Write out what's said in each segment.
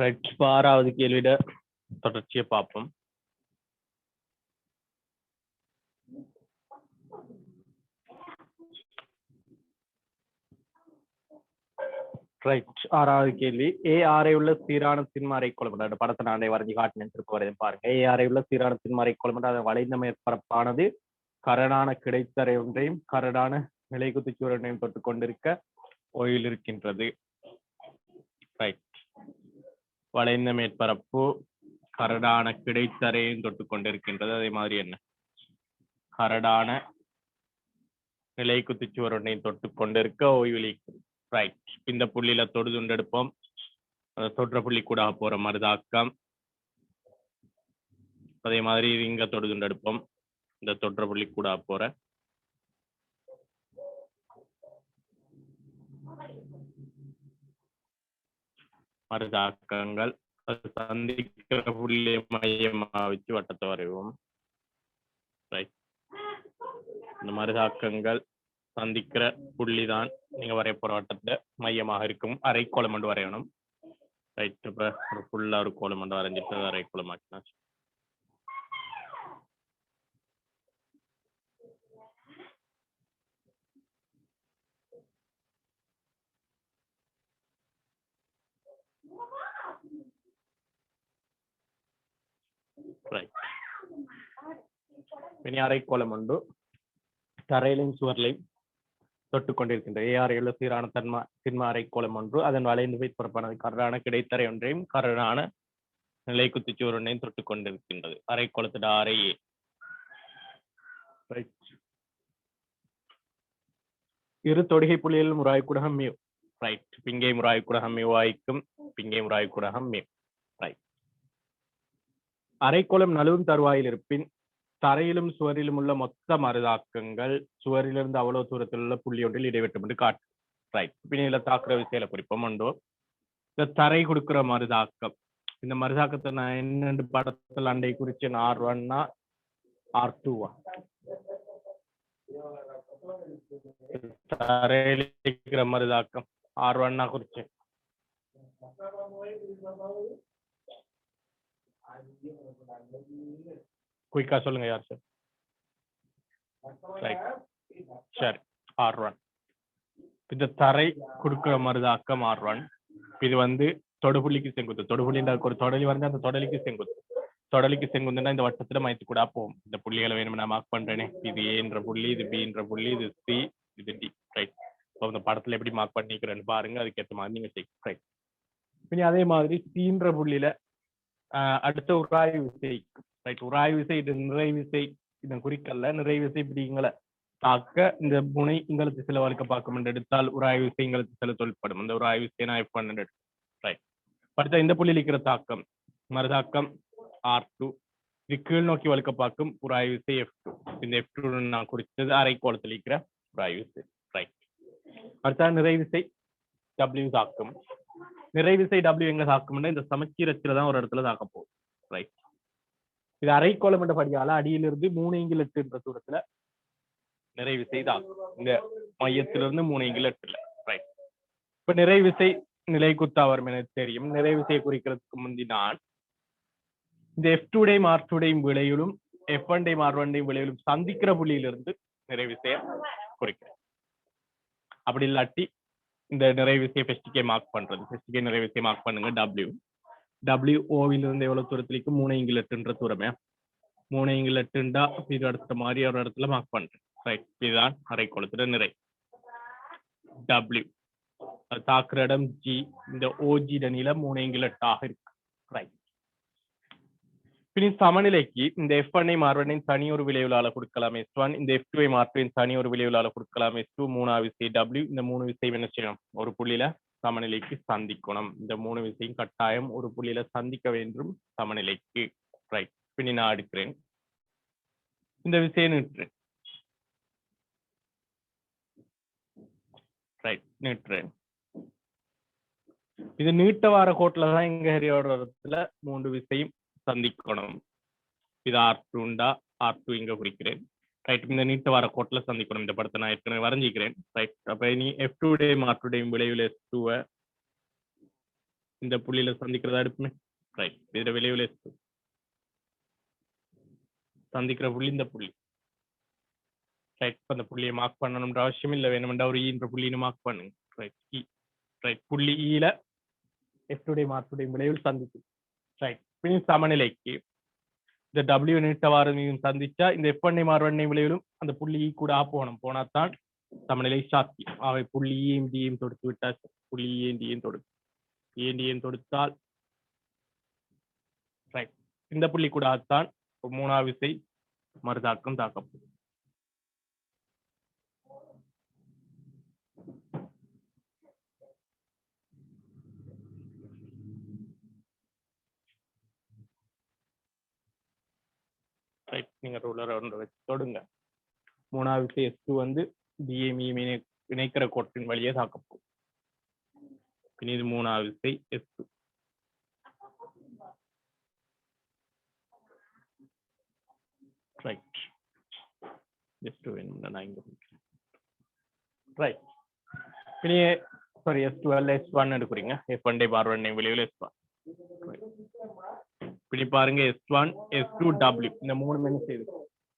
Right, ஆறாவது கேள்வியிட தொடர்ச்சியை பார்ப்போம். ரைட், ஆறாவது கேள்வி. ஏஆரை உள்ள சீரான திண்மறை குழம்பு படத்தை நான் வரைஞ்சி காட்டினேன், திருப்பி வரையும் பாருங்க. ஏஆரை உள்ள சீரான திண்மறை குழம்பு அதன் வளைந்த மேற்பரப்பானது கரடான கிடைத்தரை ஒன்றையும் கரடான நிலைக்குத்துச்சுவர் ஒன்றையும் தொட்டு கொண்டிருக்க ஓயில் இருக்கின்றது. ரைட், வளைந்த மேற்பரப்பு கரடான கிடைத்தரையும் தொட்டு கொண்டிருக்கின்றது. அதே மாதிரி என்ன, கரடான நிலைக்குத்துச்சுவர் ஒன்றையும் தொட்டு கொண்டிருக்க ஓய்வில். ரைட், இந்த புள்ளியில தொடுதுண்டு எடுப்போம். தொற்ற புள்ளி கூட போற மருதாக்கம். அதே மாதிரி இங்க தொடுதுண்டு எடுப்போம். இந்த தொற்ற புள்ளி கூட போற மருதாக்கங்கள் சந்திக்கிற புள்ளியை மையமா வச்சு வட்டத்தை வரைவோம். ரைட், இந்த மருதாக்கங்கள் சந்திக்கிற புள்ளிதான் நீங்க வரைய போற வட்டத்தை மையமாக இருக்கும். அரைக்கோளம் மட்டும் வரையணும். ரைட், இப்ப ஒரு ஃபுல்லா ஒரு கோலம் மட்டும் வரைஞ்சிட்டு அரைக்கோளம் ஆக்கினாச்சு. ரைட், இனி அரைக்கோளம் உண்டு தரையிலையும் சுவர்லையும் தொட்டு கொண்டிருக்கின்ற ஏஆர் எழு சீரான திண்ம அரைக்கோளம் ஒன்று அதன் வளைந்து புறப்பானது கரடான கிடைத்தரை ஒன்றையும் கரடான நிலைக்குத்துச்சுவர் ஒன்றையும் தொட்டு கொண்டிருக்கின்றது. அரைக்கோளத்திட அறையே. இரு தொடுகை புள்ளியில் முறாய் குடகம் மியூ. ரைட், பிங்கை முறாய் குடகம் மியூ வாய்க்கும் பிங்கை முறாய் குடகம் மியூ. ரைட், அரைக்கோளம் நழுவும் தருவாயில் இருப்பின் தரையிலும் சுவரிலும் உள்ள மொத்த மருதாக்கங்கள் சுவரிலிருந்து அவ்வளவு தூரத்தில் உள்ள புள்ளி ஒன்றில் இடைவெட்டும் என்று காட்டு. ரைட், பின்னில தாக்குற விசையில குறிப்போம் உண்டோ. இந்த தரை கொடுக்குற மருதாக்கம், இந்த மருதாக்கத்தை நான் என்னென்று படத்தில் அண்டை குறிச்சேன். R1 R2 தரையில் இருக்கிற மருதாக்கம் R1 குறிச்சேன். குயிக்கா சொல்லுங்க யார் சார்? சரி, R1. இந்த தரை கொடுக்கிற மருதாக்கம் R1. இது வந்து தொடுபுள்ளிக்கு செங்குத்து. தொடுபுள்ளின்ற ஒரு தொடலி வந்து அந்த தொடலிக்கு செங்குத்து. தொடலிக்கு செங்குத்துன்னா இந்த வட்டத்துல மயத்து கூட போகும். இந்த புள்ளிகளை வேணும் நான் மார்க் பண்றேனே. இது ஏன்ற புள்ளி, இது பின்ற புள்ளி, இது சி, இது டி. ரைட், இந்த படத்துல எப்படி மார்க் பண்ணிக்கிறேன்னு பாருங்க. அதுக்கேற்ற மாதிரி நீங்க செய்யுங்க. ரைட், இனி அதே மாதிரி சீன்ற புள்ளியில அடுத்த உராய்வு விசை. ரைட், உராய்வு விசை இது நிறைவு விசை. இதன் குறிக்கல்ல நிறைவு விசை இப்படிங்களை தாக்க இந்த முனை இங்கள திசையில வளர்க்க பார்க்கும் என்று எடுத்தால் உராய்வு விசை இங்கள திசையில தொழிற்படும். இந்த உராய்வு விசை நான் F1 ரைட். அடுத்த இந்த புள்ளியில் இருக்கிற தாக்கம் மறுதாக்கம் R2. இது கீழ் நோக்கி வளர்க்க பார்க்கும் உராய்வு விசை F2. இந்த F2 நான் குறிச்சது அரைக்கோளத்தில் இருக்கிற உராய்வு விசை. ரைட், அடுத்த நிறைவு விசை W தாக்கம். நிறைவு விசை W எங்க தாக்கும்னா இந்த சமச்சீரச்சில தான் ஒரு இடத்துல தாக்க போகுது. ரைட், இது அரைக்கோளம் என்ற படியால அடியிலிருந்து 3 என்ற தூரத்துல நிறைவு விசை தாக்கும். இந்த மையத்திலிருந்து 3 ரைட். இப்ப நிறைவு விசை நிலை குத்தா வரும் எனக்கு தெரியும். நிறைவு விசையை குறிக்கிறதுக்கு முந்தி நான் இந்த F2 R2 விளைவிலும் F1 R1 விளைவிலும் சந்திக்கிற புள்ளியிலிருந்து நிறைவு விசையை குறிக்கிறேன். அப்படி இல்லாட்டி இந்த நிறைவு விசையை ஃபெஸ்டிகே மார்க் பண்றது. ஃபெஸ்டிகே நிறைவு விசையை மார்க் பண்ணுங்க. WOவிலிருந்து எவ்வளவு தூரத்திലേക്ക് 3 தூரமே 3 இது அடுத்த மாதிரி ஒரு இடத்துல மார்க் பண்றேன். ரைட், இதுதான் அரைக்கோளத்துல நிறை. W தாக்குற இடம் G. இந்த OG நீளம் 3 இருக்கு. ரைட், பின் சமநிலைக்கு இந்த F1 R1 தனி ஒரு விளைவுளால கொடுக்கலாம் S1. இந்த F2 R2 தனி ஒரு விளைவுளால கொடுக்கலாம் S2. 3வது விசை W. இந்த 3 விசை என்ன செய்யணும்? ஒரு புள்ளியில சமநிலைக்கு சந்திக்கணும். இந்த 3 விசையும் கட்டாயம் ஒரு புள்ளியில சந்திக்க வேண்டும் சமநிலைக்கு. ரைட், பின் நான் எடுக்கிறேன். இந்த விசையை நீட்டுறேன். ரைட், நீட்டுறேன். இது நீட்ட வார கோட்டுல தான் இங்க இடத்துல 3 விசையும் சந்திக்கணும். இது R2 R2 இங்க குறிக்கிறேன். ரைட், இந்த நீட்ட வார கோட்டுல சந்திக்கணும். இந்த படத்தை நான் ஏற்கனவே வரைஞ்சிக்கிறேன். ரைட், அப்ப இனி F2 R2 விளைவில் S2 இந்த புள்ளியில சந்திக்கிறதா எடுப்புமே. ரைட், இதுல விளைவுல சந்திக்கிற புள்ளி இந்த புள்ளி. ரைட், அந்த புள்ளியை மார்க் பண்ணணும்ன்ற அவசியம் இல்லை, வேணுமெண்டா ஒரு ஈன்ற புள்ளின்னு மார்க் பண்ணுங்க. ரைட், ரைட், புள்ளி ஈல எஸ்டுடைய மார்க்குடைய விளைவில் சந்திச்சு. ரைட், பின் சமநிலைக்கு இந்த டபிள்யூ நீட்டவாரம் சந்திச்சா இந்த எஃப்எண்ணை மாறுவெண்ணை விளைவிலும் அந்த புள்ளி கூட போகணும், போனாத்தான் சமநிலை சாத்தி. அவை புள்ளி ஈயும் டியும் தொடுத்து விட்டால் புள்ளி ஏண்டியும் தொடுத்து ஏண்டியும் தொடுத்தால் ரைட், இந்த புள்ளி கூட தான் மூணாவது விசை மறுதாக்கம் தாக்கப்படும். ரைட், நீங்க ரூலர் ஒன்று வச்சு தொடுங்க. மூணாவது விசை S2 வந்து டிஎம்இ இணைக்கிற கோட்டின் வழியே தாக்கப்படும். இது மூணாவது விசை S2. ரைட், S2 வேணும்னா நான் இங்க ரைட், பின்னே சாரி S2 அல்ல S1 எடுக்கிறீங்க. F1 பார்வண்ணை விளைவில் S1. இப்படி பாருங்க, S1 S2 W இந்த மூணு என்ன செய்யுது,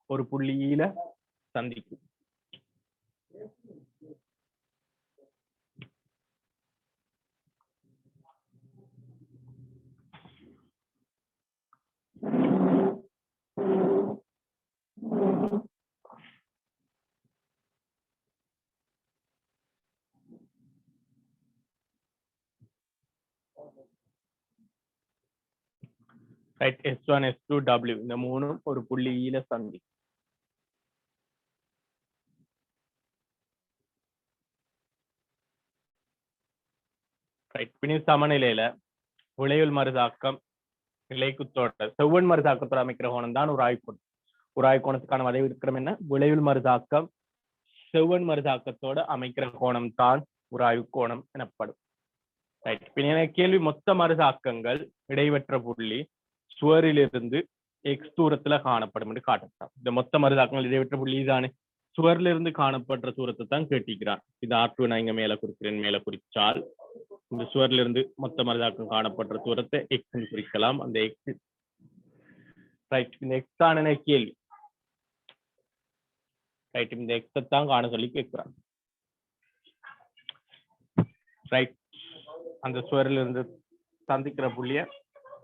ஒரு புள்ளியில சந்திக்கும். ரைட், S1 S2 W இந்த மூணும் ஒரு புள்ளியில சந்திக்கும். ரைட், பின்னி சமநிலையில விளைவில் மறுதாக்கம் நிலைக்குத்தோட்ட செவ்வன் மறுதாக்கத்தோட அமைக்கிற கோணம் தான் ஒரு ஆய்கோணம். ஒரு ஆய்கோணத்துக்கான வரைவு விக்கிரம் என்ன, விளைவில் மறுதாக்கம் செவ்வன் மறுதாக்கத்தோட அமைக்கிற கோணம் தான் ஒரு ஆய்வுக்கோணம் எனப்படும். ரைட், பின்ன கேள்வி, மொத்த மறுதாக்கங்கள் இடைவெற்ற புள்ளி சுவரிலிருந்து எக்ஸ் தூரத்துல காணப்படும் என்று காட்டலாம். இந்த மொத்த மறுதாக்கங்கள் இடைவெற்ற புள்ளி தானே, சுவரிலிருந்து காணப்படுற தூரத்தை தான் கேட்டிக்கிறான். இது R2 நான் இங்க மேல குறிக்கிறேன். மேல குறிச்சால் இந்த சுவரிலிருந்து மொத்த மறுதாக்கம் காணப்படுற தூரத்தை எக்ஸ் குறிக்கலாம். அந்த எக்ஸ் ரைட், இந்த எக்ஸ் தான் கேள்வி. ரைட், இந்த எக்ஸ் தான் காண சொல்லி கேட்கிறான். ரைட், அந்த சுவரிலிருந்து சந்திக்கிற புள்ளிய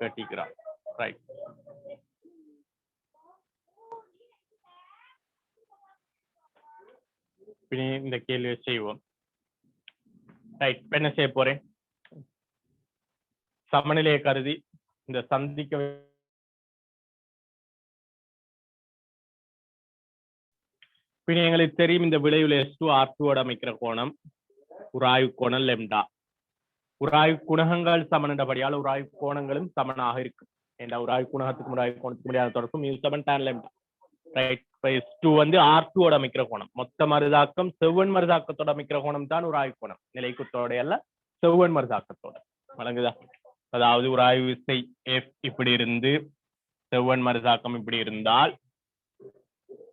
கேட்டிக்கிறான். ரைட், இந்த கேள்வியை செய்வோம். ரைட், என்ன செய்ய போறேன், சமநிலையை கருதி இந்த சந்திக்க பின் எங்களுக்கு தெரியும் இந்த விளைவில் S2 R2 அமைக்கிற கோணம் உராய்வு கோணம் லெம்டா. உராய்வு குணகங்கள் சமனபடியால் உராய்வு கோணங்களும் சமனாக இருக்கும். ஏண்டா உராய்வு குணகத்துக்கு உராய்வு கோணத்துக்கு முடியாத தொடர்பும் இது சமன் tan லெம்டா. ரைட், S2 வந்து R2 அமைக்கிற கோணம், மொத்த மறுதாக்கம் செவ்வன் மறுதாக்கத்தோட அமைக்கிற கோணம் தான் உராய்வு கோணம். நிலைக்குத்தோட அல்ல, செவ்வன் மறுதாக்கத்தோட. வழங்குதா? அதாவது உராய்வு விசை F இப்படி இருந்து செவ்வன் மறுதாக்கம் இப்படி இருந்தால்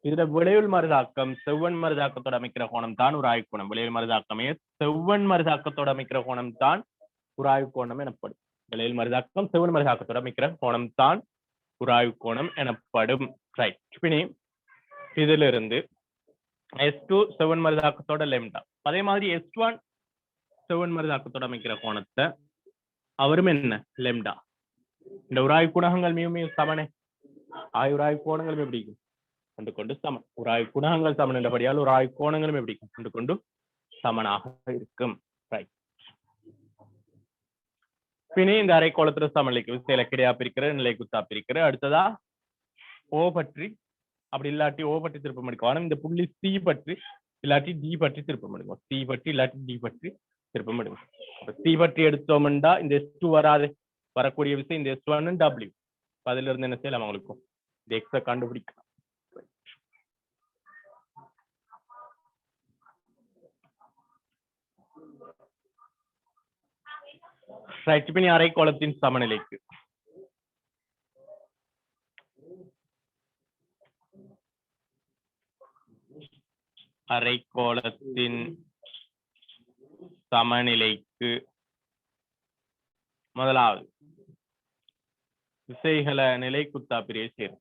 இதுல விளைவில் மறுதாக்கம் செவ்வன் மறுதாக்கத்தோட அமைக்கிற கோணம் தான் உராய்வு கோணம். விளைவில் மறுதாக்கமே செவ்வன் மறுதாக்கத்தோட அமைக்கிற கோணம் தான் உராய்வு கோணம் எனப்படும். விளைவில் மறுதாக்கம் செவ்வன் மறுதாக்கத்தோட அமைக்கிற கோணம் தான் உராய்வு கோணம் எனப்படும். ரைட், பின்னி இதுல இருந்து S2 செவ்வன் மறுதாக்கத்தோட லெம்டா, அதே மாதிரி S1 செவ்வன் மறுதாக்கத்தோட அமைக்கிற கோணத்தை அவரும் என்ன லெம்டா. இந்த உராய்வு குணகங்கள் மிக சமனே, உராய்வு கோணங்களும் எப்படி கொண்டு கொண்டு சமன். உராய்வு குணகங்கள் சமன் என்றபடியால் உராய்வு கோணங்களும் எப்படி கொண்டு கொண்டு சமனாக இருக்கும். ரைட், பின்னே இந்த அரைக்கோளத்துல சமநிலைக்கு விசையில கிடையா பிரிக்கிற நிலை குத்தா பிரிக்கிற. அடுத்ததா O பற்றி, அப்படி இல்லாட்டி O பற்றி திருப்பம் எடுக்கணும். இந்த புள்ளி C பற்றி இல்லாட்டி D பற்றி திருப்பம் எடுக்கும். C பற்றி இல்லாட்டி D பற்றி திருப்பம் எடுக்கும். C பற்றி எடுத்தோம்டா இந்த S2 வராது, வரக்கூடிய விசை இந்த S1 W. அதுல இருந்து என்ன செய்யலாம், அவங்களுக்கும் இந்த எக்ஸ கண்டுபிடிக்கலாம். ரைட், பின்னி அரைக்கோளத்தின் சமநிலைக்கு அரைக்கோளத்தின் சமநிலைக்கு முதலாவது விசைகளை நிலைக்குத்தா பிரியை செய்யும்.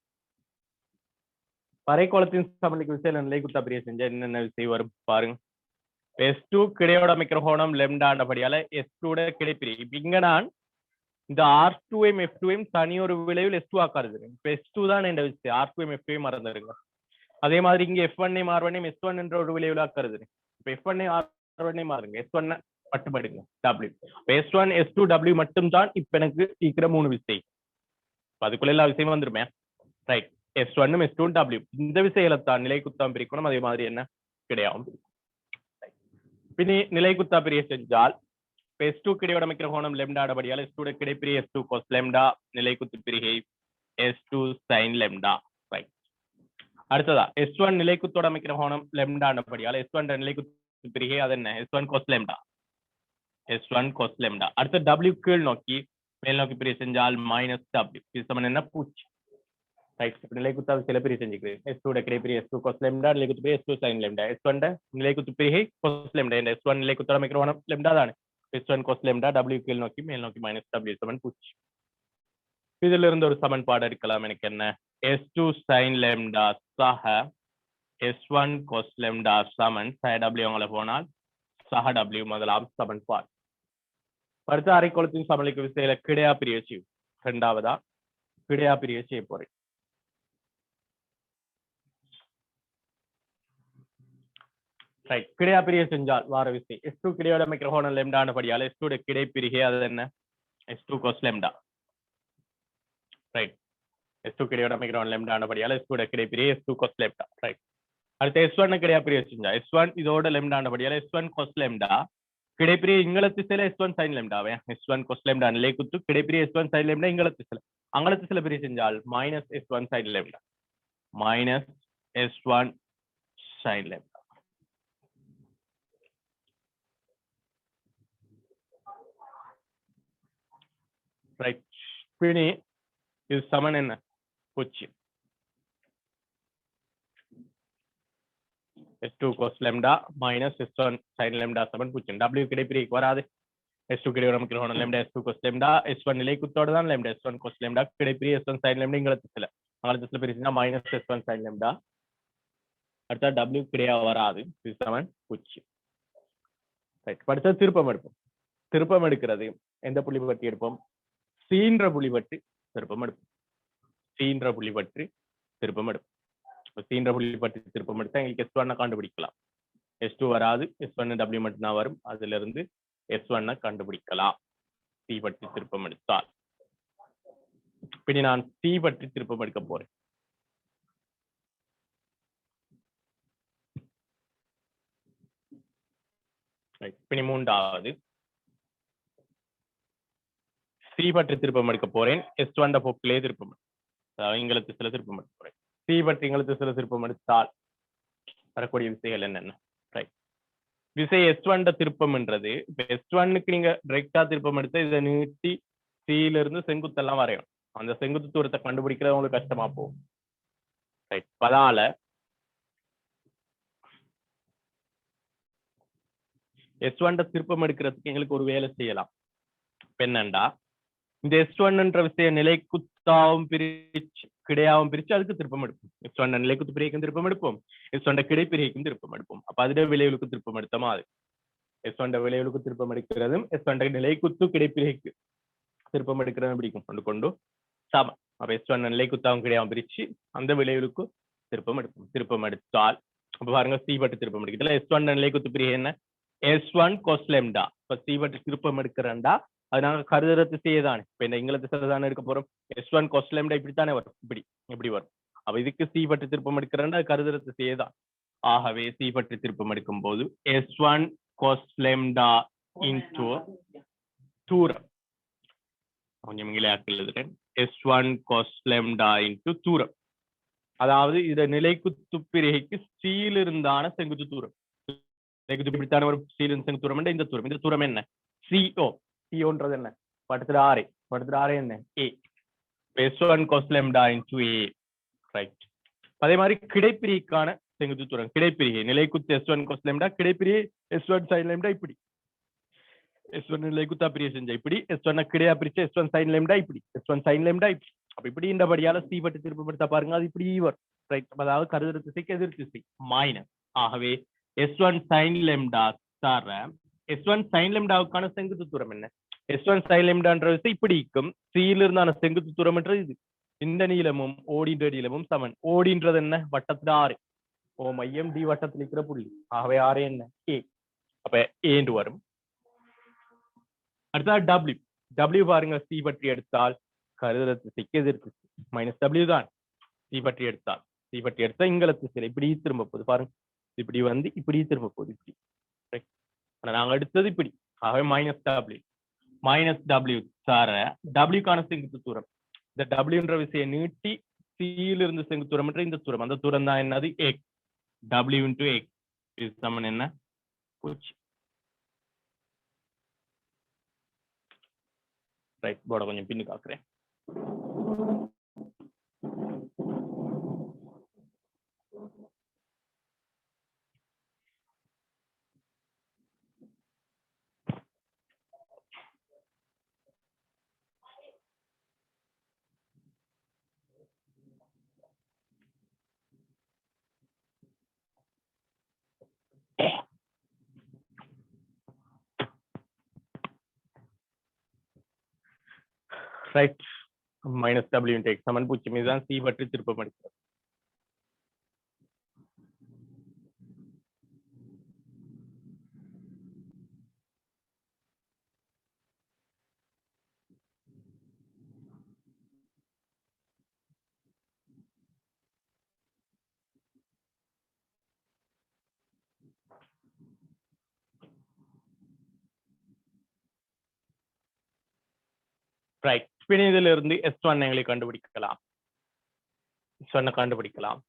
வரைகோளத்தின் சமநிலைக்கு விசையில நிலைக்குத்தா பிரியை செஞ்சா என்னென்ன விசை வரும் பாருங்க. S2 கிடையோட அமைக்கிற கோணம் லெம்டாண்டபடியால S2 கிடைப்பிரி. இப்ப இங்க நான் இந்த R2M F2M தனி ஒரு விளைவில் S2 ஆக்காது. இப்ப S2 தான் இந்த விசை. R2M F2M மறந்துடுங்க. அதே மாதிரி இங்க F1 R1 S1 என்ற ஒரு விளைவில் ஆக்குறது. இப்ப F1 R1 மாறுங்க. S1 மட்டும் எடுங்க W. S1 S2 W மட்டும் தான் இப்ப எனக்கு இருக்கிற 3 விசை. அதுக்குள்ள எல்லா விஷயமும் வந்துருமே. ரைட். S1 S2 W. இந்த விசைகளை தான் நிலைக்குத்தாம் பிரிக்கணும். அதே மாதிரி என்ன கிடையாது. பின்னி நிலைக்குத்தா பிரியை செஞ்சால் S2 கிடையோட அமைக்கிற கோணம் லெம்டாடபடியால் S2 கிடைப்பிரிய S2 cos lambda நிலைக்குத்து பிரிகை S2 sin lambda. Right. அடுத்ததா S1 நிலைக்குத்தோட அமைக்கிற கோணம் லெம்டாண்டபடியால் S1 நிலைக்குத்து பிரிகை அது என்ன S1 cos lambda. S1 cos lambda. அடுத்த W கீழ் நோக்கி மேல் நோக்கி பிரியை செஞ்சால் மைனஸ் W. இது சமன் என்ன பூச்சி. ரைட். நிலைக்குத்தா சில பிரியை செஞ்சுக்கிறேன். S2 கிடைப்பிரிய S2 cos lambda நிலைக்குத்து பிரிகை S2 sin lambda. S1 நிலைக்குத்து பிரிகை cos lambda. S1 நிலைக்குத்தோட அமைக்கிற கோணம் lambda தானே. S1 cos lambda W கீழ் நோக்கி மேல் நோக்கி மைனஸ் W சமன் பூச்சி. இதுல இருந்து ஒரு சமன்பாடு எடுக்கலாம். எனக்கு என்ன S2 sin lambda சக S1 cos lambda சமன் சக W உங்களை போனால் சக W முதலாம் சமன்பாடு. அடுத்த அரைக்கோளத்தின் சமநிலைக்கு விசையில கிடையா பிரியை செய்யும். இரண்டாவதா கிடையா பிரியை செய்ய போறேன். ரைட். கிடையா பிரியை செஞ்சால் வார விசை S2 கிடையோட அமைக்கிற கோணம் லெம்டாண்டபடியால் S2 கிடை பிரிகை அது என்ன S2 cos lambda. Right. S2 கிடையோட அமைக்கிற கோணம் லெம்டாண்டபடியால் S2 கிடை பிரிகை S2 cos lambda. ரைட். அடுத்து S1 கிடையா பிரியை செஞ்சா S1 இதோட லெம்டாண்டபடியால் S1 cos lambda கிடைப்பிரிய இங்கள திசையில S1 sin lambda. S1 cos lambda நிலைக்குத்து கிடைப்பிரிய S1 sin lambda இங்கள திசையில அங்கள திசையில பிரியை செஞ்சால் minus S1 sin lambda minus S1 sin lambda. Right. பின்னி இது சமன் என்ன பூச்சி. S2 cos lambda minus S1 sin lambda சமன் பூஜ்ஜியம். W கிடைப்பிரிக்கு வராது. S2 கிடையோட அமைக்கிற கோணம் lambda S2 cos lambda S1 நிலைக்குத்தோட தான் lambda S1 cos lambda கிடைப்பிரிய S1 sin lambda இங்கள திசையில அங்கள திசையில பிரிச்சுனா minus S1 sin lambda. அடுத்த W கிடையா வராது. இது சமன் பூஜ்ஜியம். ரைட். அடுத்து திருப்பம் எடுப்போம். திருப்பம் எடுக்கிறது எந்த புள்ளி பற்றி எடுப்போம் சீன்ற புள்ளி பற்றி திருப்பம் எடுப்போம். சீன்ற புள்ளி பற்றி திருப்பம் எடுப்போம். சீன்ற புள்ளி பற்றி திருப்பம் எடுத்தா எங்களுக்கு S1 கண்டுபிடிக்கலாம். S2 வராது. S1 W மட்டும் தான் வரும். அதுல இருந்து S1 கண்டுபிடிக்கலாம் C பற்றி திருப்பம் எடுத்தால். பின்னி நான் C பற்றி திருப்பம் எடுக்க போறேன். பின்னி மூன்றாவது C பற்றி திருப்பம் எடுக்க போறேன். S1 போக்கிலே திருப்பம் இங்கள திசையில திருப்பம் எடுக்க போறேன். C பற்றி இங்கள திசையில திருப்பம் எடுத்தால் வரக்கூடிய விசைகள் என்னென்ன. ரைட். விசை S1 திருப்பம் என்றது S1க்கு நீங்க டைரக்டா திருப்பம் எடுத்து இதை நீட்டி C ல இருந்து செங்குத்தெல்லாம் வரையணும். அந்த செங்குத்து தூரத்தை கண்டுபிடிக்கிறது உங்களுக்கு கஷ்டமா போகும். ரைட். பதால S1 திருப்பம் எடுக்கிறதுக்கு எங்களுக்கு ஒரு வேலை செய்யலாம். என்னண்டா இந்த S1 என்ற விசைய நிலைக்குத்தாவும் பிரிச்சு கிடையாவும் பிரிச்சு அதுக்கு திருப்பம் எடுப்போம். S1 நிலைக்குத்து பிரிகைக்கும் திருப்பம் எடுப்போம். S1 கிடைப்பிரிகைக்கும் திருப்பம் எடுப்போம். அப்ப அதுல விளைவுக்கு திருப்பம் எடுத்தோமா அது S1 விளைவுக்கு திருப்பம் எடுக்கிறதும் S1 நிலைக்குத்து கிடைப்பிரிகைக்கு திருப்பம் எடுக்கிறதும் பிடிக்கும் கொண்டு கொண்டு சமம். அப்ப S1 நிலைக்குத்தாவும் கிடையாவும் பிரிச்சு அந்த விளைவுக்கு திருப்பம் எடுப்போம். திருப்பம் எடுத்தால் அப்ப பாருங்க C பட்டு திருப்பம் எடுக்கிறதுல S1 நிலைக்குத்து பிரிகை என்ன S1 cos lambda. இப்ப C பட்டு திருப்பம் எடுக்கிறண்டா அதனால கருதுற திசையே தானே. இப்ப இந்த இங்கள திசையில தானே எடுக்க போறோம். S1 cos lambda இப்படித்தானே வரும். இப்படி வரும். அப்ப இதுக்கு C பட்டு திருப்பம் எடுக்கிறண்டா கருதுற திசையே தான். ஆகவே C பட்டு திருப்பம் எடுக்கும் போது S1 cos lambda into தூரம் கொஞ்சம் இங்கிலாக்கில் எழுதுறேன். S1 cos lambda into தூரம். அதாவது இத நிலைக்குத்து பிரிகைக்கு C ல இருந்தான செங்குத்து தூரம். நிலைக்குத்து இப்படித்தானே ஒரு C ல இருந்து செங்குத்து தூரம் இந்த தூரம். இந்த தூரம் என்ன CO. CO என்ன படத்துல ஆரை. படத்துல ஆரை என்ன A. S1 cos lambda into A. Right. அதே மாதிரி கிடைப்பிரிகைக்கான செங்குத்து தூரம் கிடைப்பிரிகை நிலைக்குத்து S1 cos lambda கிடைப்பிரிகை S1 sin lambda இப்படி S1 குத்தா பிரிச்சு செஞ்சா இப்படி S1 கிடையா பிரிச்சு S1 sin lambda இப்படி S1 sin lambda இப்படி அப்ப இப்படி இந்தபடியால C பட்டு திருப்பப்படுத்த பாருங்க அது இப்படி வரும் ரைட் அதாவது கருதுற திசைக்கு எதிர் திசை மைனஸ் ஆகவே S1 sin lambda தர S1 sin lambdaவுக்கான செங்குத்து தூரம் என்ன S1 sin lambdaன்ற விசை இப்படி இருக்கும் C ல இருந்தான செங்குத்து தூரம்ன்றது இது இந்த நீளமும் ஓடின்ற நீளமும் சமன் ஓடின்றது என்ன வட்டத்துல 6 ஓ மையம் D வட்டத்தில் இருக்கிற புள்ளி ஆகவே 6 என்ன A அப்ப A என்று வரும் அடுத்தது W W பாருங்க C பற்றி எடுத்தால் கருதுற திசைக்கு எதிர் திசை மைனஸ் W தான் C பற்றி எடுத்தால் C பற்றி எடுத்தா இங்கல திசையில இப்படி திரும்ப போகுது பாருங்க இப்படி வந்து இப்படி திரும்ப போகுது இப்படி ஆனா நாங்க எடுத்தது இப்படி ஆகவே மைனஸ் W சார W கான செங்குத்து தூரம் இந்த W விசையை நீட்டி C ல இருந்து செங்குத்து தூரம் என்ற இந்த தூரம் அந்த தூரம் தான் என்னது x W into x இது சமன் என்ன 0 ரைட் போட கொஞ்சம் பின்னு காக்குறேன் right minus W into x சமன் 0 இதுதான் C பற்றி திருப்பம் அடிக்கிறது ரைட் இதிலிருந்து இருந்து S1 எங்களை கண்டுபிடிக்கலாம் S1 கண்டுபிடிக்கலாம்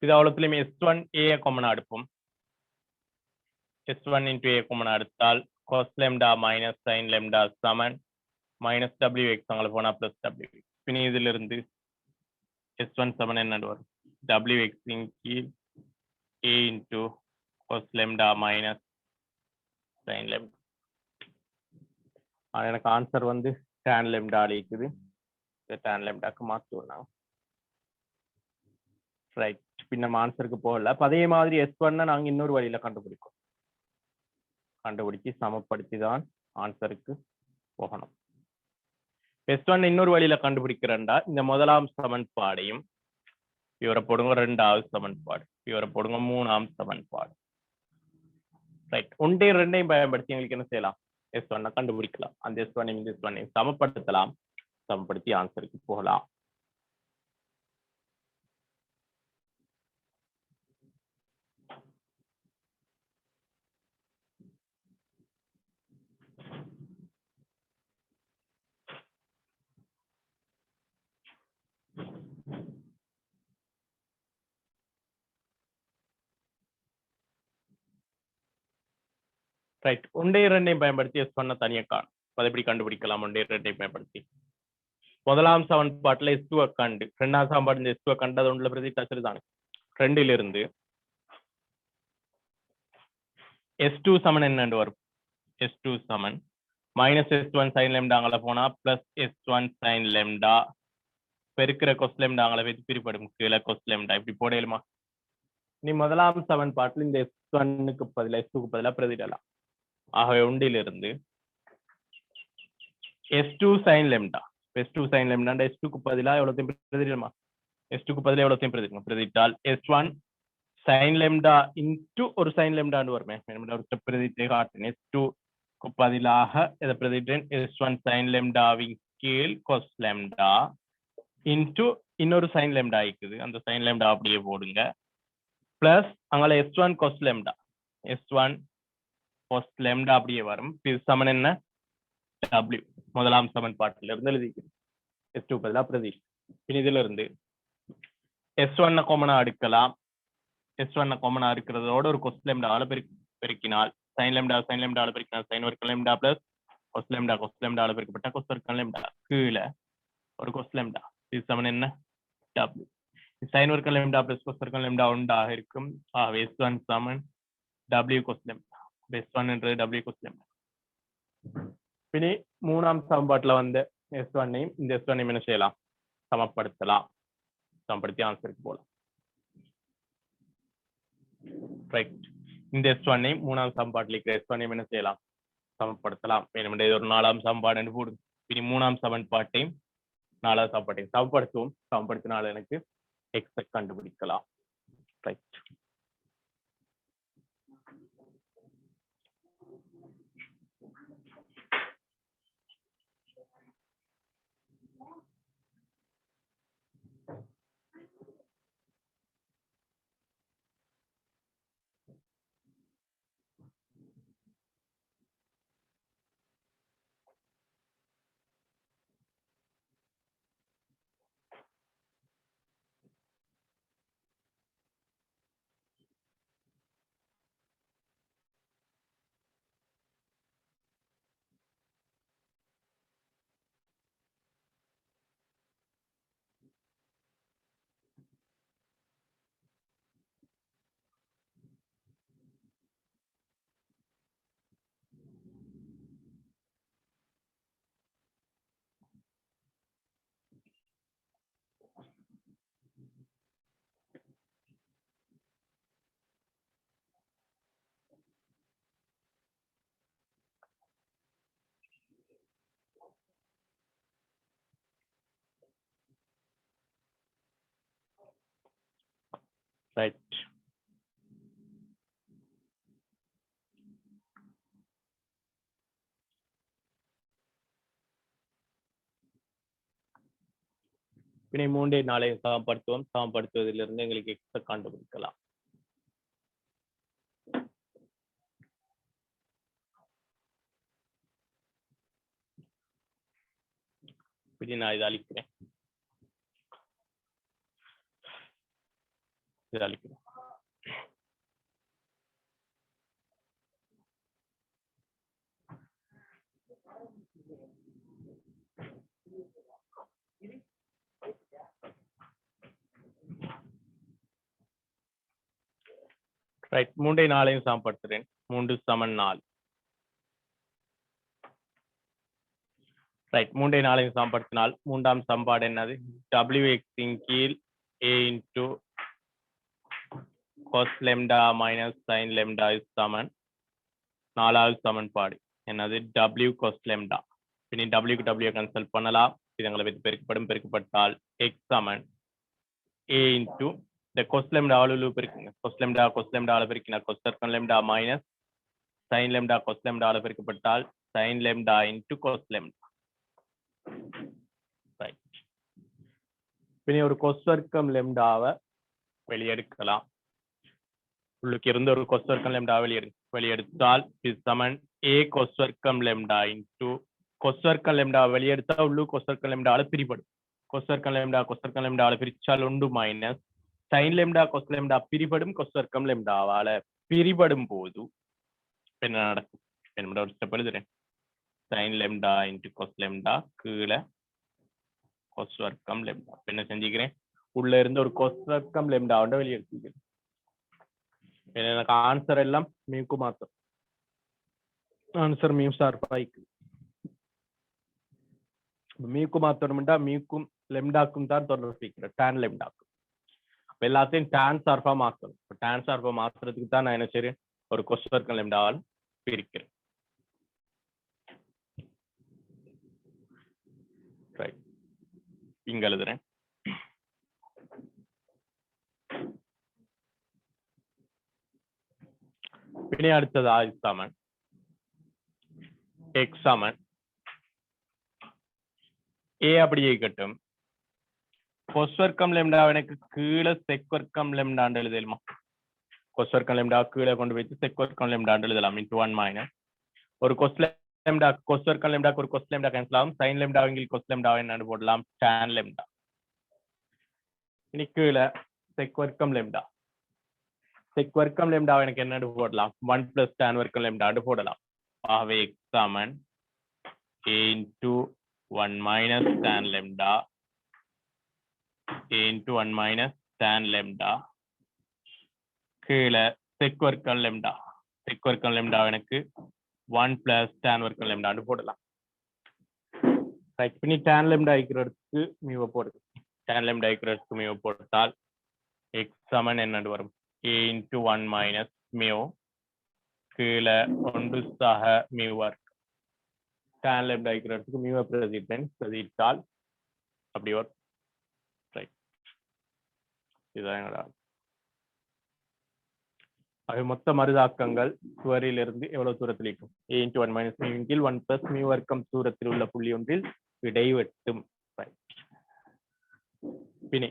இது அவ்வளவுலயுமே S1 A காமனா எடுப்போம் S1 into A காமனா எடுத்தால் cos lambda minus sin lambda சமன் minus WX அங்க போனா plus WX பின் இதிலிருந்து S1 சமன் என்ன வரும் WX இன் கீழ் A into cos lambda minus sin lambda எனக்கு ஆன்சர் வந்து tan lambda இருக்குது tan lambda க்கு மாத்துவோம் ரைட் பின் நம்ம ஆன்சருக்கு போகல அதே மாதிரி S1 நாங்க இன்னொரு வழியில கண்டுபிடிச்சு சமப்படுத்தி தான் ஆன்சருக்கு போகணும் S1 இன்னொரு வழியில கண்டுபிடிக்கிறேன்டா இந்த முதலாம் சமன்பாடையும் இவரை போடுங்க இரண்டாவது சமன்பாடு இவரை போடுங்க மூணாம் சமன்பாடு ரைட் ஒன்றையும் ரெண்டையும் பயன்படுத்தி எங்களுக்கு என்ன செய்யலாம் S1 கண்டுபிடிக்கலாம் அந்த S1 இந்த S1 சமப்படுத்தலாம் சமப்படுத்தி ஆன்சருக்கு போகலாம் ரைட் ஒன்றையும் ரெண்டையும் பயன்படுத்தி S1 தனியா காணும் அதை எப்படி கண்டுபிடிக்கலாம் ஒன்றையும் ரெண்டையும் பயன்படுத்தி முதலாம் சமன்பாட்டுல S2 கண்டு இரண்டாம் சமன்பாடு இந்த S2 கண்டு அது ஒன்றுல பிரதி டச்சர் தானே ரெண்டில இருந்து S2 சமன் என்னன்னு வரும் S2 சமன் மைனஸ் S1 sin lambda அங்கல போனா plus S1 sin lambda பெருக்கிற cos lambda அங்கல வைத்து பிரிப்படும் கீழே cos lambda இப்படி போடலுமா நீ முதலாம் சமன்பாட்டில் இந்த S1 க்கு பதிலா S2 க்கு பதிலா பிரதிடலாம் ஆகவே ஒன்றிலிருந்து S2 sin lambda S2 sin lambda S2 க்கு பதிலா எவ்வளவு பிரதிடலாமா S2 க்கு பதிலா எவ்வளவு பிரதிட்டால் S1 sin lambda into ஒரு sin lambda ன்னு வருமே ஒரு ஸ்டெப் பிரதிட்டை காட்டுறேன் S2 க்கு பதிலாக இத பிரதிட்டேன் S1 sin lambda வின் கீழ் cos lambda into இன்னொரு sin lambda இருக்குது அந்த sin lambda அப்படியே போடுங்க plus அங்கல S1 cos lambda S1 cos lambda அப்படியே வரும் இது சமன் என்ன W முதலாம் சமன்பாட்டில இருந்து எழுதிக்கிறேன் S2 பதிலா பிரதி இதில இருந்து S1 காமனா எடுக்கலாம் S1 காமனா இருக்கிறதோட ஒரு cos lambda ஆல பெருக்கினால் sin lambda ஆல பெருக்கினால் sin work lambda plus cos lambda ஆல பெருக்கப்பட்ட cos work lambda கீழே ஒரு cos lambda இது சமன் என்ன W sin work lambda plus cos work lambda உண்டாக இருக்கும் ஆகவே S1 சமன் W cos lambda S1 என்றது W cos lambda. இனி மூணாம் சமன்பாட்டுல வந்து S1 ஐயும் இந்த S1 ஐயும் என்ன செய்யலாம், சமப்படுத்தலாம். சமப்படுத்தி ஆன்சருக்கு போலாம். ரைட், இந்த S1 ஐயும் மூணாம் சமன்பாட்டில் இருக்கிற S1 ஐயும் என்ன செய்யலாம், சமப்படுத்தலாம். வேணுமென்ற இது ஒரு நாலாம் சமன்பாடு என்று போடும். இனி மூணாம் சமன்பாட்டையும் நாலாவது சமன்பாட்டையும் சமப்படுத்துவோம். சமப்படுத்தினால் எனக்கு X கண்டுபிடிக்கலாம். Right, right. இனி 3 4 சமப்படுத்துவோம். சமப்படுத்துவதிலிருந்து எங்களுக்கு X கண்டுபிடிக்கலாம். இனி நான் இதை அழிக்கிறேன். இதை அழிக்கிறேன். ரைட், 3 4 சமப்படுத்துறேன். 3 சமன் 4. ரைட், 3 4 சமப்படுத்தினால் மூன்றாம் சமன்பாடு என்னது, WX இன் கீழ் A into cos lambda minus sin lambda is சமன் 4வது சமன்பாடு என்னது, W cos lambda. இனி W க்கு W கேன்சல் பண்ணலாம். இதங்களை வைத்து பெருக்கப்பட்டால் X Saman A into the cos lambda ஆளு பெருக்குங்க. cos lambda ஆளு பெருக்கினா cos circum lambda minus sin lambda cos lambda ஆளு பெருக்கப்பட்டால் sin lambda into cos lambda. Right, இனி ஒரு cos circum lambda-வை வெளியெடுக்கலாம். உள்ளுக்கு இருந்து ஒரு cos circum lambda வெளியெடுத்தால் இது சமன் A cos circum lambda into cos circum lambda வெளியெடுத்தா உள்ளு cos circum lambda ஆளு பிரிபடும். cos circum lambda ஆளு பிரிச்சால் 1 minus sin lambda cos lambda பிரிபடும். cos circum lambda ஆல பிரிபடும் போது என்ன நடக்கும் என்னோட ஒரு ஸ்டெப் எழுதுறேன். sin lambda into cos lambda கீழே cos circum lambda. என்ன செஞ்சுக்கிறேன், உள்ள இருந்து ஒரு cos circum lambda வெளியே எடுத்துக்கிறேன். எனக்கு ஆன்சர் எல்லாம் மீக்கு மாத்தம். ஆன்சர் மீம் சார்பாய்க்கு மீக்கு மாத்தணும்டா மீக்கும் லெம்டாக்கும் தான் தொடர்பு டான் லெம்டாக்கும். எல்லாத்தையும் டான் சார்பா மாத்தணும். டான் சார்பா மாத்துறதுக்கு தான் நான் என்ன செய்றேன், ஒரு cos circum lambda-வால் பிரிக்கிறேன். ரைட், இங்க எழுதுறேன். இனி அடுத்தது I Saman X Saman A அப்படியே இருக்கட்டும். cos circum lambda எனக்கு கீழே sec circum lambda எழுதலாமா? cos circum lambda கீழே கொண்டு போய் sec circum lambda எழுதலாம் into 1 minus ஒரு cos lambda cos circum lambda ஒரு cos lambda கேன்சல் ஆகும். sin lambda இங்கில் cos lambda என்ன போடலாம், tan lambda. இனி கீழே sec circum lambda எனக்கு என்ன போடலாம், 1 plus tan circum lambda போடலாம். ஆகவே X Saman A into 1 minus tan lambda A into 1 minus tan lambda கீழே sec circum lambda sec வர்க்கம் lambda எனக்கு 1 plus tan வர்க்கம் lambda போடலாம். ரைட், பின்னி tan lambda ஈக்குவலுக்கு மியூ போடுது. tan lambda ஈக்குவலுக்கு மியூ போட்டால் x சமன் என்னன்னு வரும்? a into 1 minus மியூ கீழே 1 சக மியூ வர்க்கம். tan lambda ஈக்குவலுக்கு மியூ பிரதியிட்டால் அப்படி வரும். ரைட், இதுதான் எங்களோட ஆக மொத்த மருதாக்கங்கள் சுவரிலிருந்து எவ்வளவு தூரத்தில் இருக்கும்? a into 1 minus மியூ கீழ் 1 plus மியூ வர்க்கம் தூரத்தில் உள்ள புள்ளி ஒன்றில் இடைவெட்டும். பின்னே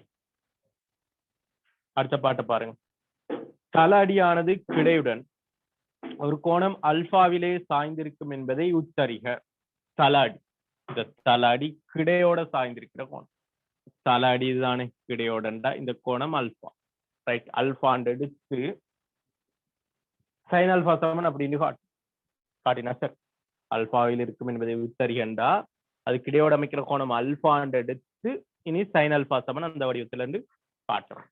அடுத்த பாட்டை பாருங்க. தல அடியானது கிடையுடன் ஒரு கோணம் அல்பாவிலே சாய்ந்திருக்கும் என்பதை உத்தரிக. தல அடி, இந்த தல அடி கிடையோட சாய்ந்திருக்கிற கோணம். தல அடி இதுதானே கிடையோடண்டா இந்த கோணம் அல்பா. ரைட், அல்பான்னு எடுத்து சைன் அல்பா சமன் அப்படின்னு காட்டினா சார் அல்பாவில் இருக்கும் என்பதை உத்தரிகண்டா அது கிடையோட அமைக்கிற கோணம் அல்பான்னு எடுத்து இனி சைன் அல்பா சமன் அந்த வடிவத்துல இருந்து காட்டுறோம்.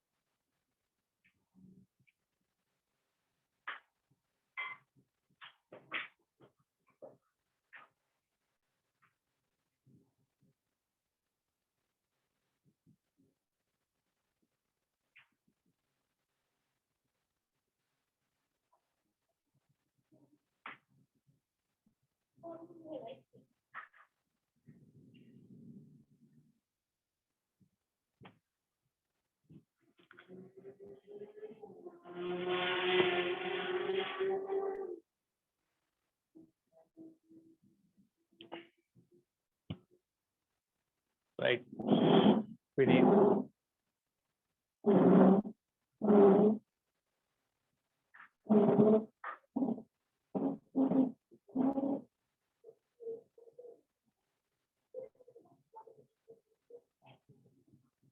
Right. Pretty.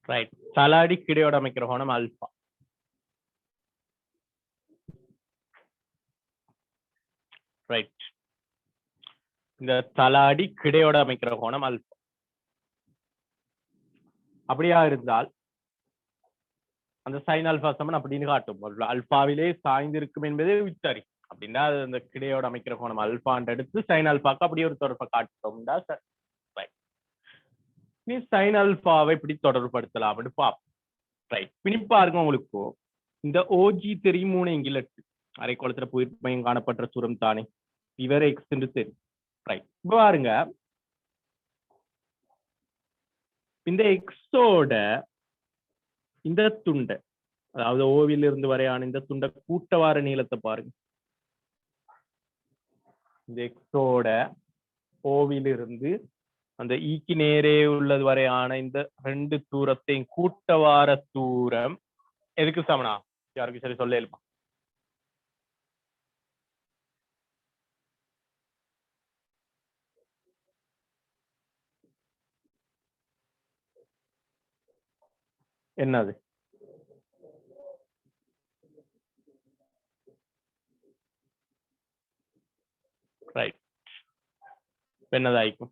Right. தலாடி கிடையோட அமைக்கிற கோணம் ஆல்பா. ரைட், இந்த தலாடி கிடையோட அமைக்கிற கோணம் ஆல்பா. அப்படியா இருந்தால் அந்த சைன் அல்பா சமன் அப்படின்னு காட்டும். அல்பாவிலே சாய்ந்திருக்கும் என்பதே வித்தாரி அப்படின்னா அந்த கிடையோட அமைக்கிற கோணம் அல்பான்னு எடுத்து சைன் அல்பாக்கு அப்படியே ஒரு தொடர்பை காட்டுறோம்டா சார். நீ சைன் அல்பாவை இப்படி தொடர்புபடுத்தலாம் அப்படின்னு பார்ப்போம். ரைட், பின்னி பாருங்க உங்களுக்கு இந்த ஓஜி தெரியும் 3 இங்கிலட்டு அரைக்கோளத்துல புவிமையம் காணப்பட்ட தூரம் தானே இவரை எக்ஸ் என்று தெரியும். ரைட், இப்ப பாருங்க இந்த எக்ஸோட இந்த துண்டை அதாவது ஓவில் இருந்து வரையான இந்த துண்டை கூட்டவார நீளத்தை பாருங்க. இந்த எக்ஸோட ஓவில் இருந்து அந்த ஈக்கு நேரே உள்ளது வரையான இந்த 2 தூரத்தையும் கூட்டவார தூரம் எதுக்கு சமனா? யாருக்கு சரி சொல்ல இயலுமா? என்னது? ரைட், என்னதாய்க்கும்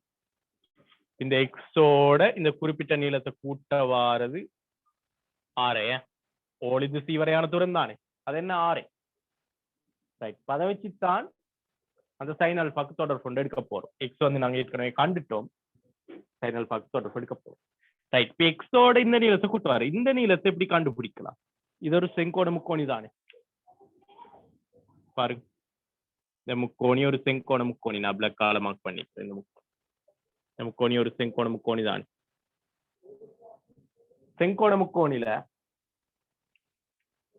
இந்த எக்ஸோட இந்த குறிப்பிட்ட நீளத்தை கூட்ட வாரது ஆரே ஓலிது சி வரையான தூரம் தானே, அது என்ன ஆரே. ரைட், அதை வச்சுத்தான் அந்த சைன் அல்பாக்கு தொடர்பு கொண்டு எடுக்க போறோம். எக்ஸ் வந்து நாங்க ஏற்கனவே கண்டுட்டோம், சைன் அல்பாக்கு தொடர்பு எடுக்க போறோம். ரைட், இப்போ எக்ஸோட இந்த நீளத்தை கூட்டுவாரு. இந்த நீளத்தை எப்படி கண்டுபிடிக்கலாம்? இது ஒரு செங்கோண முக்கோணி தானே பாருங்க. இந்த முக்கோணி ஒரு செங்கோண முக்கோணி, நான் பிளாக் கால மார்க் பண்ணிக்கிறேன். இந்த முக்கோணி ஒரு செங்கோண முக்கோணி தானே. செங்கோண முக்கோணில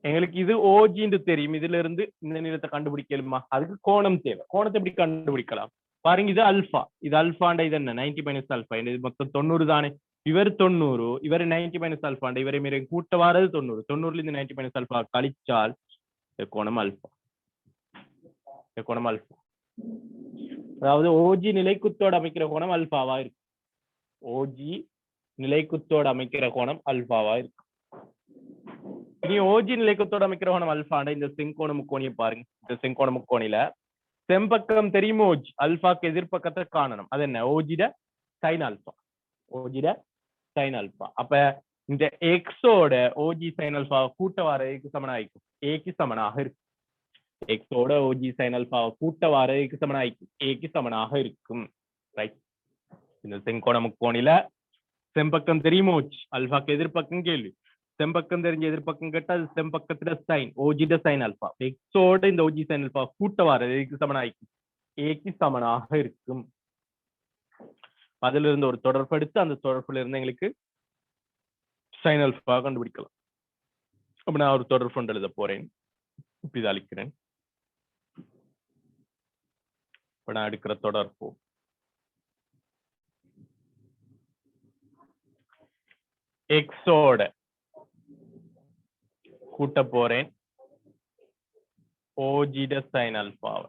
எங்களுக்கு இது ஓஜின்னு தெரியும், இதுல இருந்து இந்த நீளத்தை கண்டுபிடிக்கலுமா? அதுக்கு கோணம் தேவை. கோணத்தை எப்படி கண்டுபிடிக்கலாம் பாருங்க. இது அல்பா, இது அல்பாண்ட இது என்ன 90 மைனஸ் அல்பா, இது மொத்தம் 90 தானே. இவர் 90, இவர் 90 மைனஸ் அல்பாண்ட இவரை மீற கூட்ட வாரது 90. 90ல இருந்து 90 மைனஸ் அல்பா கழிச்சால் கோணம் அல்பா. கோணம் அல்பா அதாவது ஓஜி நிலைக்குத்தோடு அமைக்கிற கோணம் அல்பாவா இருக்கு. ஓஜி நிலைக்குத்தோடு அமைக்கிற கோணம் அல்பாவா இருக்கு. இனி ஓஜி நிலைக்குத்தோடு அமைக்கிற கோணம் அல்பாண்ட இந்த செங்கோண முக்கோணியை பாருங்க. இந்த செங்கோண முக்கோணில செம்பக்கம் தெரியும் ஓஜி, அல்பாக்கு எதிர்பக்கத்தை காணணும். அது என்ன? ஓஜிட சைன் அல்பா. ஓஜிட சைன் அல்பா. அப்ப இந்த எக்ஸோட ஓஜி சைன் அல்பா கூட்ட வார ஏக்கு சமனா இருக்கும், ஏக்கு சமனாக இருக்கு. எக்ஸோட ஓஜி சைன் அல்பாவை கூட்ட வார ஏக்கு சமனாக இருக்கும். ரைட். இந்த செங்கோண முக்கோணில செம்பக்கம் தெரியுமோ? அல்பாக்கு எதிர்பக்கம் கேள்வி. செம்பக்கம் தெரிஞ்ச எதிர்பக்கம் கேட்டா அது செம்பக்கத்துல சைன் ஓஜிட சைன் அல்பா. எக்ஸோட இந்த ஓஜி சைன் அல்பா கூட்ட வார ஏக்கு சமனாயிக்கும். ஏக்கு சமனாக இருக்கும். அதுல இருந்து ஒரு தொடர்பு எடுத்து அந்த தொடர்புல இருந்து எங்களுக்கு சைன் அல்பா கண்டுபிடிக்கலாம். அப்ப நான் ஒரு தொடர்பு கொண்டு எழுத போறேன். இப்படி அளிக்கிறேன். இப்ப நான் எடுக்கிற தொடர்பு எக்ஸோட கூட்ட போறேன் ஓஜிட சைன் அல்பாவை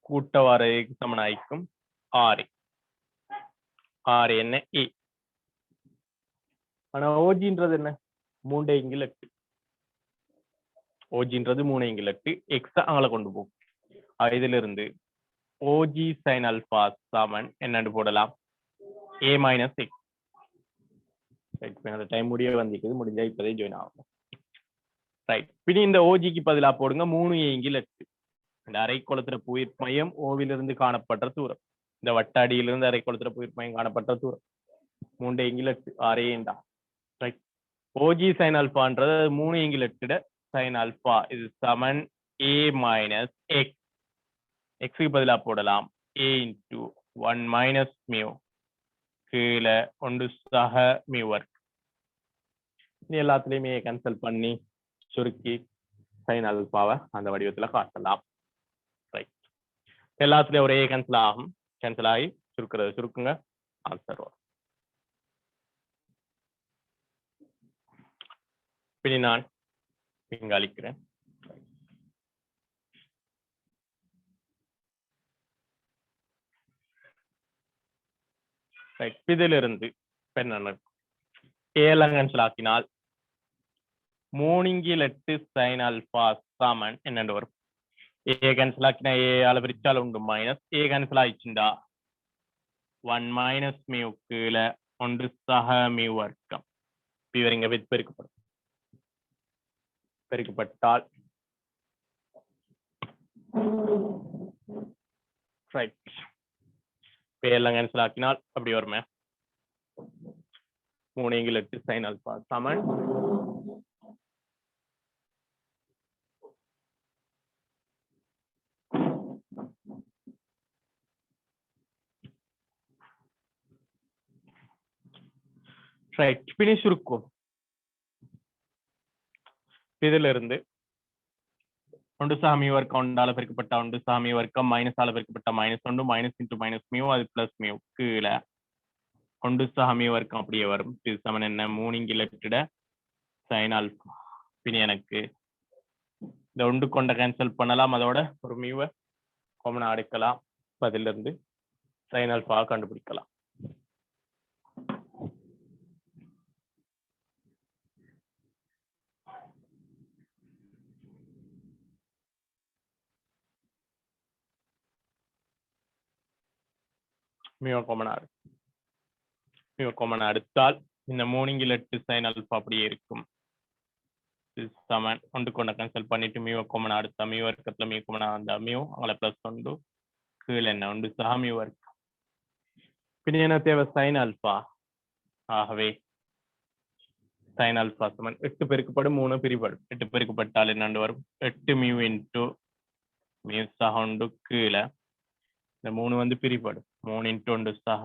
கூட்ட வார ஏக்கு சமனாயிக்கும் ஆறு. ஆறு என்ன? ஏ. ஆனா ஓஜின்றது என்ன? 3/8. ஓஜின்றது 3/8. எக்ஸ் அங்கே கொண்டு போகும். இதுல இருந்து ஓஜி சைன் அல்பா சமன் என்னன்னு போடலாம்? ஏ மைனஸ் எக்ஸ். ரைட். டைம் முடிய வந்துக்குது. முடிஞ்சா இப்பதே ஜாயின் ஆகும். ரைட். பின் இந்த ஓஜிக்கு பதிலா போடுங்க 3/8. இந்த அரைக்கோளத்துல புயிர் மையம் ஓவிலிருந்து காணப்பட்ட தூரம். இந்த வட்ட அடியிலிருந்து அரைக்கோளத்துல புயிர் மையம் காணப்பட்ட தூரம் 3/8 6 ரைட். ஓஜி சைன் அல்பான்றது 3/8 சைன் அல்பா இது சமன் ஏ மைனஸ் எக்ஸ். எக்ஸுக்கு பதிலா போடலாம் ஏ இன்டூ 1 மைனஸ் மியூ கீழே 1 சக மியூ ஒர்க். எல்லாத்துலயுமே கேன்சல் பண்ணி சுருக்கி சைன் அல்பாவை அந்த வடிவத்துல காட்டலாம். ரைட். எல்லாத்துலயும் ஒரே கேன்சல் ஆகும். கேன்சல் ஆகி சுருக்குங்க. ஆன்சர் வரும். பின் நான் இங்க அளிக்கிறேன். இதிலிருந்து ஏழாம் கேன்சல் ஆக்கினால் 3/8 சைன் அல்பா சமன் என்னென்று வரும்? ஏ கேன்சல் ஆக்கினா ஏ அளவிரிச்சால் உண்டு மைனஸ். ஏ கேன்சல் ஆயிடுச்சுண்டா 1 மைனஸ் மியூ கீழே 1 சக மியூ வர்க்கம். இங்க பெருக்கப்படும். பெருக்கப்பட்டால் ரைட். எல்லாம் கேன்சல் ஆக்கினால் அப்படி வருமே 3/8 சைன் அல்பா சமன் ரைட். பினிஷ் இருக்கும். இதுல இருந்து 1 சக மியூ வர்க்கம் 1 பெருக்கப்பட்ட 1 சக மியூ வர்க்கம் மைனஸ் பெருக்கப்பட்ட -1 மைனஸ் இன்டூ மைனஸ் மியூ அது பிளஸ் மியூ கீழே 1 சக மியூ வர்க்கம் அப்படியே வரும். இது சமன் என்ன? 3/8 சைன் அல்பா. பின் எனக்கு இந்த 1 கொண்ட கேன்சல் பண்ணலாம். அதோட ஒரு மியூவை காமனா எடுக்கலாம். அதுல இருந்து சைன் அல்பா கண்டுபிடிக்கலாம். மியூ காமனா எடுத்தால் இந்த 3/8 சைன் அல்பா அப்படியே இருக்கும். சமன் 1 கொண்ட கேன்சல் பண்ணிட்டு மியூ காமனா எடுத்தா மியூ வர்க்கத்துல மியூ காமனா வந்தா மியூ அங்கே பிளஸ் 1 கீழே என்ன 1 சக மியூ வர்க்கம். பின் என்ன தேவை? Sine alpha. ஆகவே சைன் அல்பா சமன் 8 பெருக்கப்படும் 3 பிரிபடும். 8 பெருக்கப்பட்டால் என்னண்டு வரும்? 8 மியூ இன்டூ மியூ சக 1 கீழே இந்த 3 வந்து பிரிபடும் 3 இன்டூ 1 சக